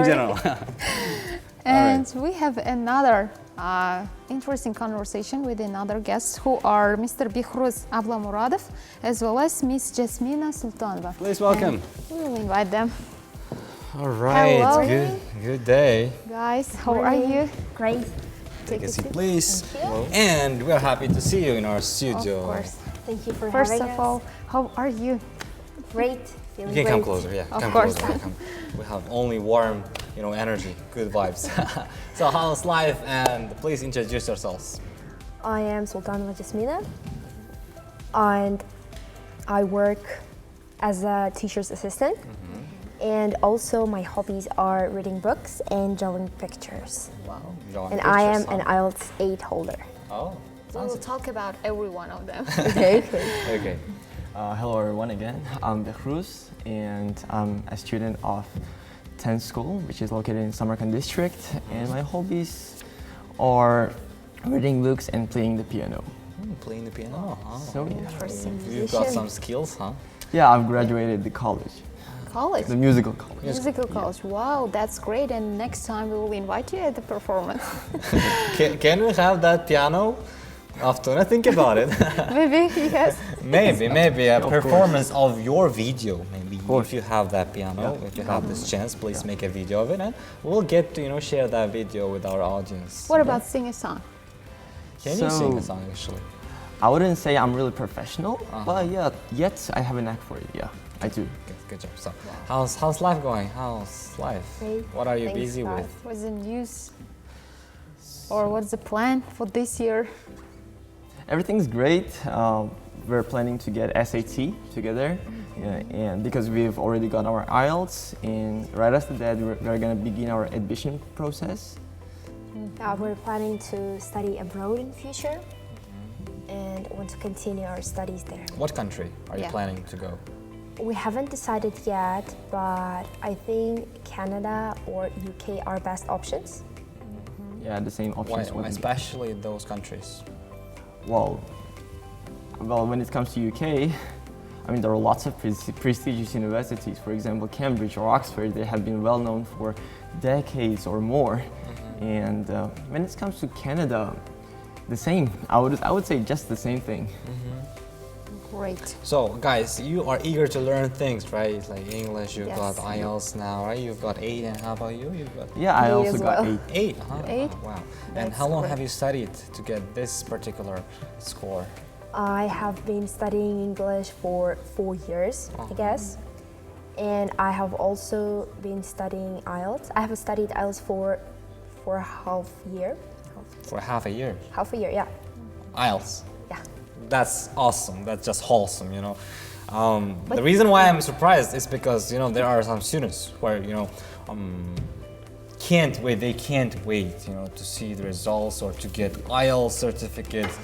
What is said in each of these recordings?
in general. And we have another interesting conversation with another guest who are Mr. Beus Ablamuradov as well as Miss Jasmina Sultana. Please welcome. And we will invite them. All right, Hello. good day. Guys, how are you? Great. Take a seat, please. And we're happy to see you in our studio. Of course. Thank you for First having of us. all, how are you? Great. You Feeling can great. come closer, yeah. Of come course. Closer. We have only warm, energy, good vibes. So how's life? And please introduce yourselves. I am Sultana Jasmina, and I work as a teacher's assistant. And also my hobbies are reading books and drawing pictures. Wow. Drawing And I am pictures, an IELTS 8 holder. Oh, We will talk about every one of them. okay. Hello everyone again, I'm Beus and I'm a student of 10th School, which is located in Samarkand district, and my hobbies are reading books and playing the piano. Playing the piano. Oh, So yeah. you've got some skills, huh? Yeah, I've graduated the college, College. the musical college. Musical college. Wow, that's great. And next time we will invite you at the performance. Can we have that piano? After I think about it. Maybe, yes. maybe a Of performance of your video. Maybe course. if you have that piano, if you have this chance, please make a video of it, and we'll get to share that video with our audience. What about sing a song? Can you sing a So- song actually? I wouldn't say I'm really professional, but yeah, yet I have a knack for it, yeah, I do. Good job. So, how's life going? How's life? Great. What are you Thanks, busy God. with? What's the news? Or what's the plan for this year? Everything's great. We're planning to get SAT together, and because we've already got our IELTS, and right after that, we're going to begin our admission process. We're planning to study abroad in the future and want to continue our studies there. What country are you Yeah. planning to go? We haven't decided yet, but I think Canada or UK are best options. Yeah, the same Why, options. would be- especially those countries? Well, when it comes to UK, I mean, there are lots of prestigious universities. For example, Cambridge or Oxford, they have been well known for decades or more. And when it comes to Canada, the same. I would say just the same thing. Great. So, guys, you are eager to learn things, right? Like English, you've Yes. got IELTS now, right? You've got 8, and how about you? You've got Yeah, I Me also as got well. 8. 8, huh? 8? Wow. And That's how long great. have you studied to get this particular score? I have been studying English for 4 years, I guess. And I have also been studying IELTS. I have studied IELTS for half year. For half a year. Half a year, yeah. IELTS. Yeah. That's awesome. That's just wholesome. The reason why I'm surprised is because there are some students where can't wait. They can't wait, to see the results or to get IELTS certificates.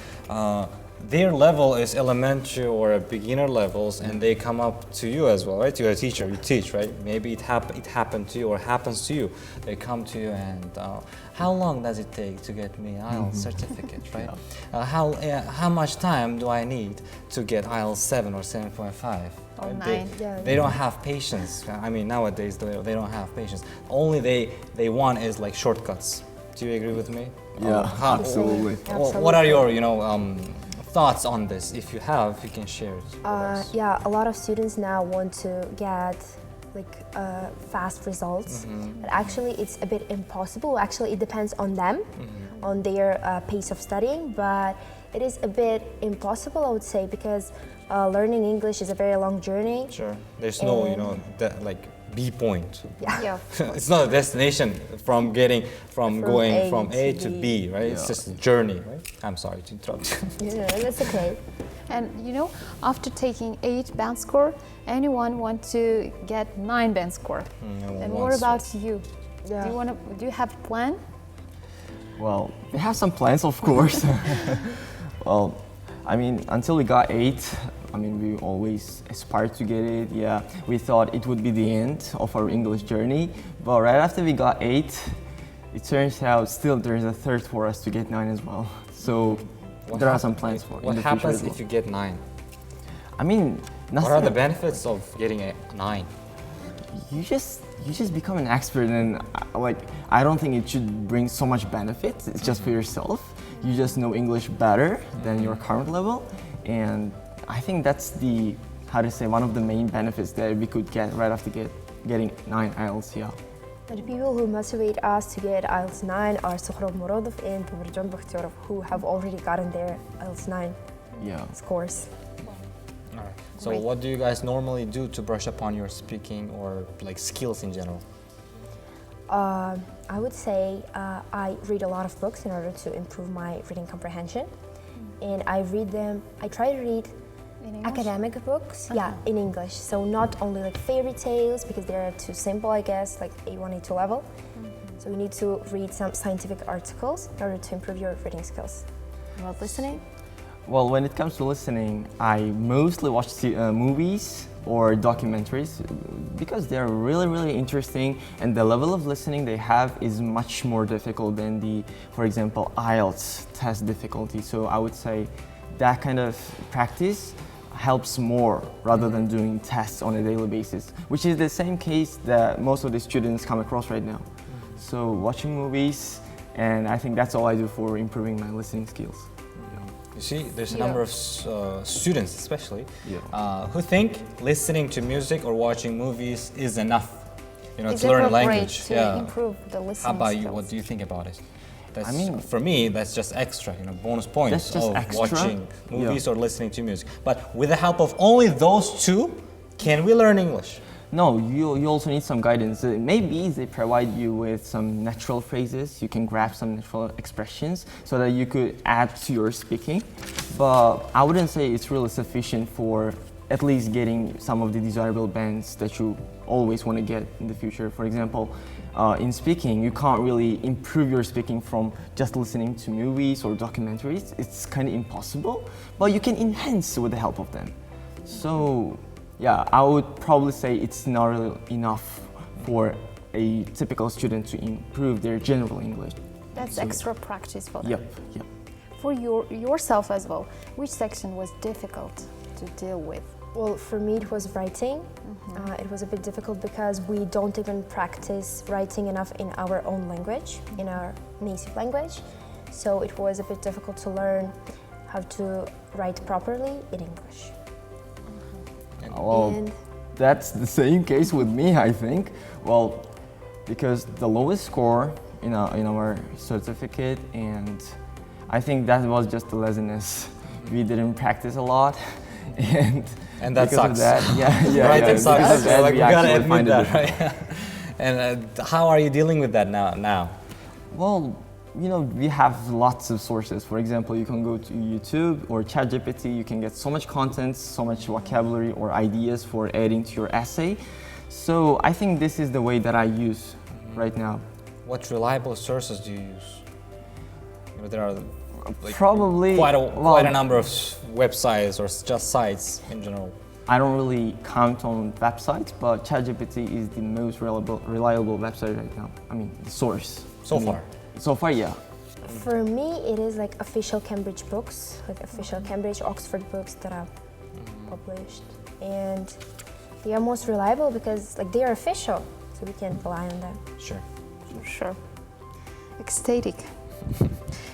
Their level is elementary or beginner levels, and they come up to you as well, right? You're a teacher. You teach, right? Maybe it happened to you or happens to you. They come to you and how long does it take to get me IELTS certificate, right? How much time do I need to get IELTS 7 or 7.5? Or They, 9. they don't have patience. I mean, nowadays they don't have patience. Only they want is like shortcuts. Do you agree with me? Yeah, absolutely. What are your thoughts on this? If you have, you can share it with us. Yeah, a lot of students now want to get fast results, but actually it's a bit impossible. Actually, it depends on them, on their pace of studying, but it is a bit impossible, I would say, because learning English is a very long journey. Sure. There's no, B point. Yeah. It's not a destination from going A from A to to B. B, right? It's just a journey, right? I'm sorry to interrupt you. Yeah, that's okay. And after taking 8 band score, anyone want to get 9 band score? And what about you? Yeah. Do you have a plan? Well, we have some plans, of course. Well, I mean, until we got 8, I mean, we always aspired to get it. Yeah, we thought it would be the end of our English journey. But right after we got 8, it turns out still there's a third for us to get 9 as well. So there are some plans for What in the future happens as well. if you get 9? I mean, What are the nothing. benefits of getting a 9? You just you just become an expert, and like I don't think it should bring so much benefits. It's just for yourself. You just know English better than your current level, and I think that's the one of the main benefits that we could get right after getting 9 IELTS. Yeah. The people who motivate us to get IELTS 9 are Sohrab Muradov and Bourjan Bakhtiarov, who have already gotten their IELTS 9 scores. All right. So what do you guys normally do to brush up on your speaking or like skills in general? I would say I read a lot of books in order to improve my reading comprehension. And I try to read academic books, in English. So not only like fairy tales, because they're too simple, I guess, like A1, A2 level. So you need to read some scientific articles in order to improve your reading skills. About listening? Well, when it comes to listening, I mostly watch movies or documentaries because they're really, really interesting, and the level of listening they have is much more difficult than for example, IELTS test difficulty. So I would say that kind of practice helps more rather than doing tests on a daily basis, which is the same case that most of the students come across right now. So watching movies, and I think that's all I do for improving my listening skills. You see, there's a number of students especially who think listening to music or watching movies is enough, to learn a language. To improve the listening How about you? skills. What do you think about it? For me, that's just extra, bonus points just of extra? watching movies or listening to music. But with the help of only those two, can we learn English? No, you also need some guidance. Maybe they provide you with some natural phrases. You can grab some natural expressions so that you could add to your speaking. But I wouldn't say it's really sufficient for at least getting some of the desirable bands that you always want to get in the future. For example, in speaking, you can't really improve your speaking from just listening to movies or documentaries. It's kind of impossible, but you can enhance with the help of them. So, yeah, I would probably say it's not really enough for a typical student to improve their general English. That's extra practice for them. Yep. For yourself as well, which section was difficult to deal with? Well, for me it was writing. It was a bit difficult because we don't even practice writing enough in our own language, in our native language. So it was a bit difficult to learn how to write properly in English. Well, that's the same case with me, I think. Well, because the lowest score in our certificate, and I think that was just the laziness. We didn't practice a lot, and that sucks. Of that, right, that sucks. That, we gotta admit that, right? And how are you dealing with that now? Well, we have lots of sources. For example, you can go to YouTube or ChatGPT. You can get so much content, so much vocabulary or ideas for adding to your essay. So I think this is the way that I use right now. What reliable sources do you use? There are probably quite a number of websites or just sites in general. I don't really count on websites, but ChatGPT is the most reliable website right now. I mean, the source. So far, yeah. For me, it is like official Cambridge books, like official Cambridge, Oxford books that are published. And they are most reliable because they are official, so we can rely on them. Sure. Ecstatic.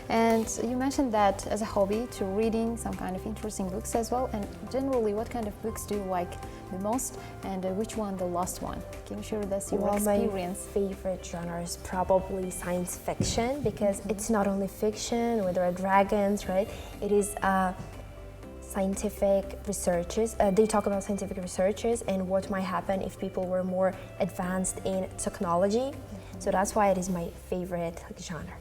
And you mentioned that as a hobby to reading some kind of interesting books as well. And generally, what kind of books do you like the most, and which one the last one? Can you share with us your experience? My favorite genre is probably science fiction because it's not only fiction where there are dragons, right? It is scientific researches. They talk about scientific researches and what might happen if people were more advanced in technology. So that's why it is my favorite genre.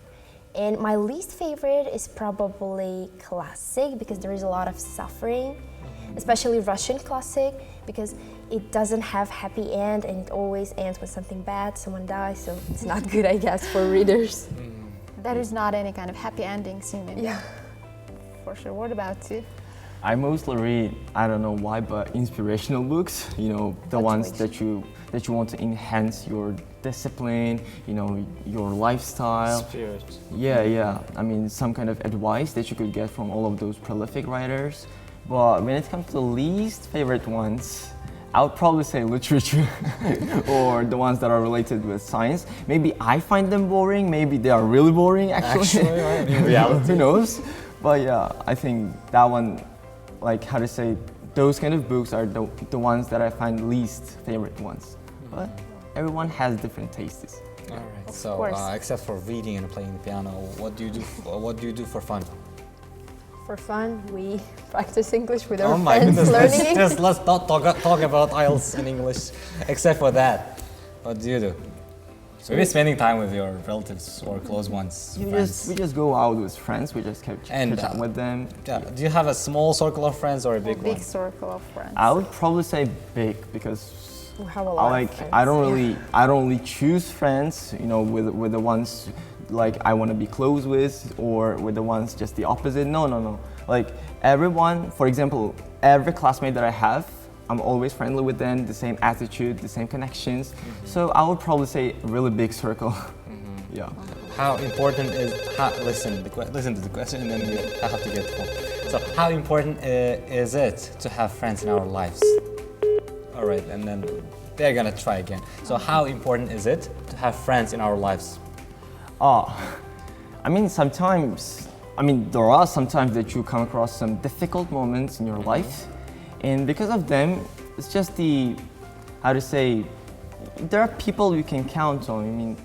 And my least favorite is probably classic because there is a lot of suffering, especially Russian classic, because it doesn't have happy end and it always ends with something bad, someone dies, so it's not good, I guess, for readers. There is not any kind of happy ending scene in it. For sure. What about you? I mostly read, I don't know why, but inspirational books, the ones that you want to enhance your discipline, your lifestyle. Spirit. Yeah. I mean, some kind of advice that you could get from all of those prolific writers. But when it comes to least favorite ones, I would probably say literature or the ones that are related with science. Maybe I find them boring, maybe they are really boring actually. Right? In reality. Who knows? But yeah, I think that one, like how to say, those kind of books are the ones that I find least favorite ones. But everyone has different tastes. All right. Of So, course. except for reading and playing the piano, what do you do? What do you do for fun? For fun, we practice English with our Oh my friends, goodness! learning. Let's not talk about IELTS in English. Except for that, what do you do? So maybe spending time with your relatives or close ones. Friends. We just go out with friends. We just keep And, chat with them. Yeah. Do you have a small circle of friends or a big Big one? circle of friends. I would probably say big because We have a lot of friends. I don't really choose friends, you know, with the ones like I want to be close with, or with the ones just the opposite. No. Like everyone, for example, every classmate that I have, I'm always friendly with them, the same attitude, the same connections. So I would probably say really big circle. Yeah. How important is listen to the question and then we have to get the phone. So how important is it to have friends in our lives? All right, and then they're gonna try again. So how important is it to have friends in our lives? I mean, there are sometimes that you come across some difficult moments in your life, and because of them, it's just there are people you can count on. I mean,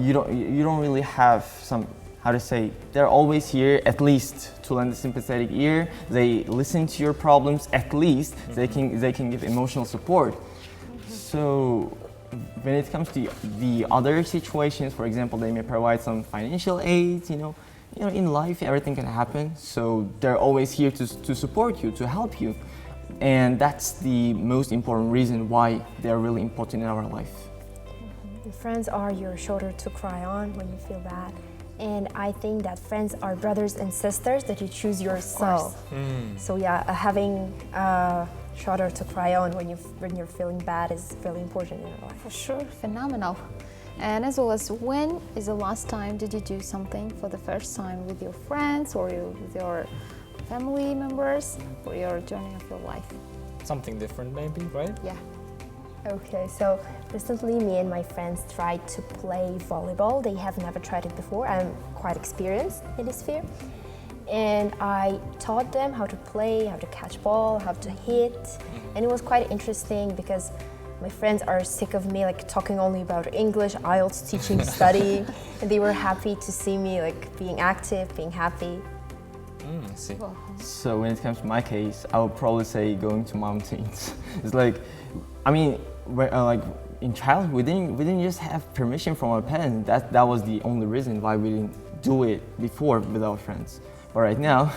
you don't really have some, they're always here at least to lend a sympathetic ear. They listen to your problems at least. They can give emotional support. So when it comes to the other situations, for example, they may provide some financial aid, you know, in life everything can happen. So they're always here to support you, to help you. And that's the most important reason why they're really important in our life. And friends are your shoulder to cry on when you feel bad. And I think that friends are brothers and sisters that you choose yourself. So yeah, having a shoulder to cry on when you're feeling bad is really important in your life. For sure, phenomenal. And as well as, when is the last time did you do something for the first time with your friends or with your family members for your journey of your life? Something different maybe, right? Yeah. Okay, so recently me and my friends tried to play volleyball. They have never tried it before. I'm quite experienced in this sphere. And I taught them how to play, how to catch ball, how to hit. And it was quite interesting because my friends are sick of me like talking only about English, IELTS, teaching, studying. And they were happy to see me like being active, being happy. I see. So when it comes to my case, I would probably say going to mountains. It's like, I mean, like in childhood, we didn't just have permission from our parents. That was the only reason why we didn't do it before with our friends. But right now,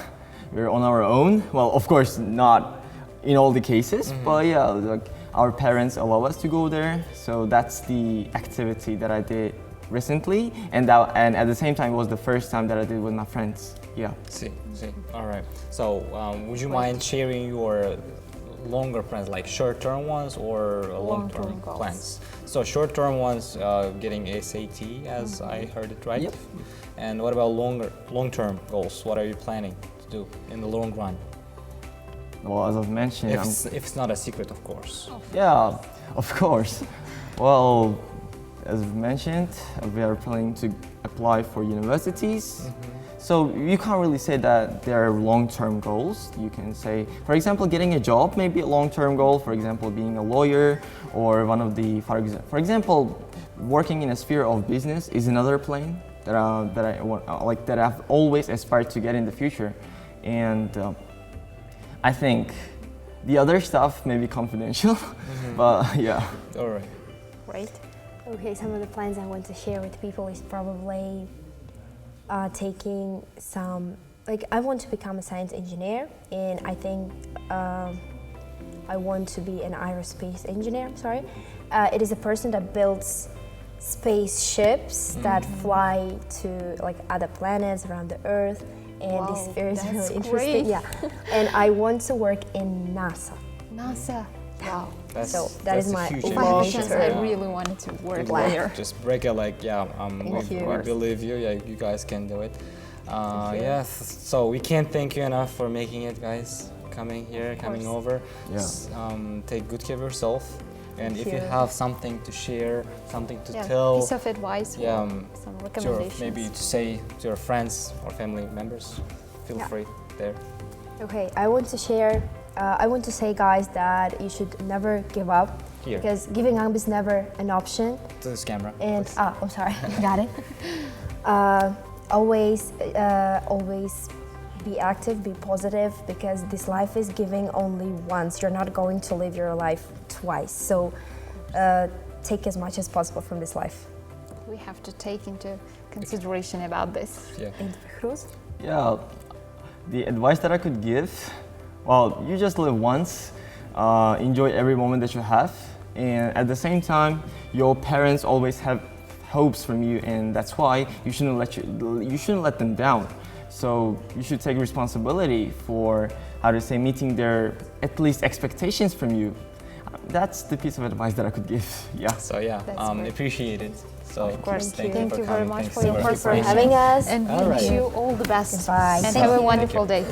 we're on our own. Well, of course, not in all the cases, but yeah, like our parents allow us to go there. So that's the activity that I did recently, and at the same time, it was the first time that I did with my friends. Yeah. See. All right. So, would you mind sharing your longer plans, like short-term ones or long-term Long-term goals. plans? So, short-term ones, getting SAT, as I heard it right. Yep. And what about long-term goals? What are you planning to do in the long run? Well, as I've mentioned, If it's not a secret, of course. yeah, of course. Well, as I've mentioned, we are planning to apply for universities. So you can't really say that they're long-term goals. You can say, for example, getting a job may be a long-term goal. For example, being a lawyer, or for example, working in a sphere of business is another plan that I've always aspired to get in the future. And I think the other stuff may be confidential, but yeah. All right. Right? Okay, some of the plans I want to share with people is probably taking some, like I want to become a science engineer, and I think I want to be an aerospace engineer, It is a person that builds spaceships that fly to like other planets around the Earth, and Wow, this sphere is that's really interesting. great. Yeah, and I want to work in NASA. NASA. Wow. So that that's is a my huge If long I had a ambition. chance, term. I really wanted to work Good luck. there. Just break it like, yeah, Thank we you. believe you. Yeah, you guys can do it. you. Yes, so we can't thank you enough for making it, guys. coming here, coming over. Yeah. Take good care of yourself. And Thank if you you. have something to share, something to Yeah, tell, piece of advice or some to your, recommendations. maybe to say to your friends or family members, feel Yeah. free there. Okay, I want to share. I want to say, guys, that you should never give up Here. because giving up is never an option. To this camera. And please. I'm sorry, got it. Always be active, be positive, because this life is giving only once. You're not going to live your life twice. So take as much as possible from this life. We have to take into consideration about this. Yeah. And Cruz? Yeah, the advice that I could give, well, you just live once, enjoy every moment that you have, and at the same time, your parents always have hopes from you, and that's why you shouldn't let them down. So you should take responsibility for, how to say, meeting their at least expectations from you. That's the piece of advice that I could give. Yeah. So yeah, That's great. appreciate it. So Of course. Thank Thank you very coming. much Thanks for your so much Thank you for preparation. having us. And we All wish right. you all the best. Goodbye. And Thank have a you. wonderful day.